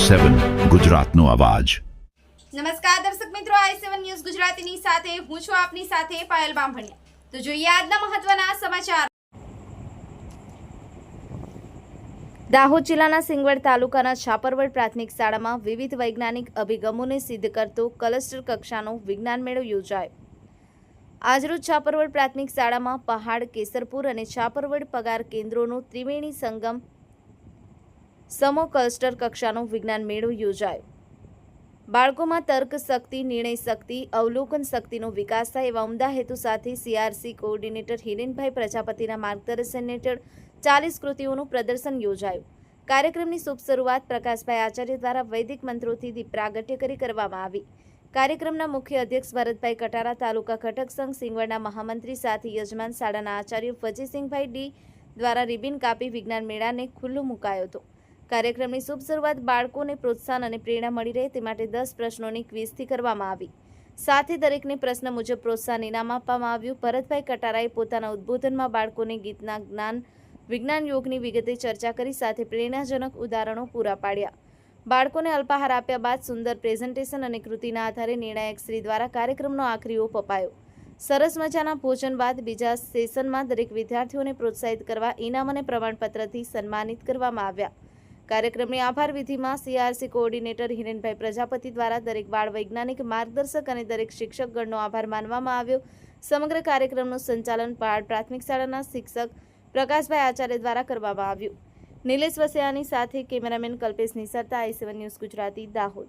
i7 ગુજરાતનો અવાજ। નમસ્કાર દર્શક મિત્રો, i7 ન્યૂઝ ગુજરાતીની સાથે હું છું આપની સાથે પાયલ બામભણિયા। તો જોઈએ આજના મહત્વના સમાચાર। દાહોદ જિલ્લાના સિંગવડ તાલુકાના છાપરવડ પ્રાથમિક શાળામાં વિવિધ વૈજ્ઞાનિક અભિગમોને સિદ્ધ કરતો ક્લસ્ટર કક્ષાનો વિજ્ઞાન મેળો યોજાયો। આજરોજ છાપરવડ પ્રાથમિક શાળામાં પહાડ, કેસરપુર અને છાપરવડ પગાર કેન્દ્રોનો ત્રિવેણી સંગમ સમો ક્લસ્ટર કક્ષાનો વિજ્ઞાન મેળો યોજાયો। બાળકોમાં તર્ક શક્તિ, નિર્ણય શક્તિ, અવલોકન શક્તિનો વિકાસ થાય એવા ઉમદા હેતુ સાથે CRC કોઓર્ડિનેટર હિરેનભાઈ પ્રજાપતિના માર્ગદર્શન હેઠળ 40 કૃતિઓનું પ્રદર્શન યોજાયું। કાર્યક્રમની શુભ શરૂઆત પ્રકાશભાઈ આચાર્ય દ્વારા વૈદિક મંત્રોથી દીપ પ્રાગટ્ય કરી કરવામાં આવી। કાર્યક્રમના મુખ્ય અધ્યક્ષ ભરતભાઈ કટારા, તાલુકા ઘટક સંઘ સિંગવડના મહામંત્રી સાથે યજમાન શાળાના આચાર્ય વજીસિંહભાઈ ડી દ્વારા રિબિન કાપી વિજ્ઞાન મેળાને ખુલ્લો મુકાયો હતો। કાર્યક્રમની શુભ શરૂઆત બાળકોને પ્રોત્સાહન અને પ્રેરણા મળી રહે તે માટે 10 પ્રશ્નોની ક્વિઝથી કરવામાં આવી। સાથે દરેકને પ્રશ્ન મુજબ પ્રોત્સાહન ઇનામ આપવામાં આવ્યું। ભરતભાઈ કટારાએ પોતાના ઉદ્બોધનમાં બાળકોને ગીતના જ્ઞાન, વિજ્ઞાન, યોગની વિગતે ચર્ચા કરી સાથે પ્રેરણાજનક ઉદાહરણો પૂરા પાડ્યા। બાળકોને અલ્પાહાર આપ્યા બાદ સુંદર પ્રેઝન્ટેશન અને કૃતિના આધારે નિર્ણાયક શ્રી દ્વારા કાર્યક્રમનો આખરી ઓપ અપાયો। સરસ મજાના ભોજન બાદ બીજા સેશનમાં દરેક વિદ્યાર્થીઓને પ્રોત્સાહિત કરવા ઇનામ અને પ્રમાણપત્રથી સન્માનિત કરવામાં આવ્યા। કાર્યક્રમની આભાર વિધિમાં CRC કોઓર્ડિનેટર હિરેનભાઈ પ્રજાપતિ દ્વારા દરેક બાળ વૈજ્ઞાનિક, માર્ગદર્શક અને દરેક શિક્ષકગણનો આભાર માનવામાં આવ્યો। સમગ્ર કાર્યક્રમનું સંચાલન પહાડ પ્રાથમિક શાળાના શિક્ષક પ્રકાશભાઈ આચાર્ય દ્વારા કરવામાં આવ્યું। નિલેશ વસિયાની સાથે cameraman Kalpesh નિસરતા, i7 news Gujarati, Dahod.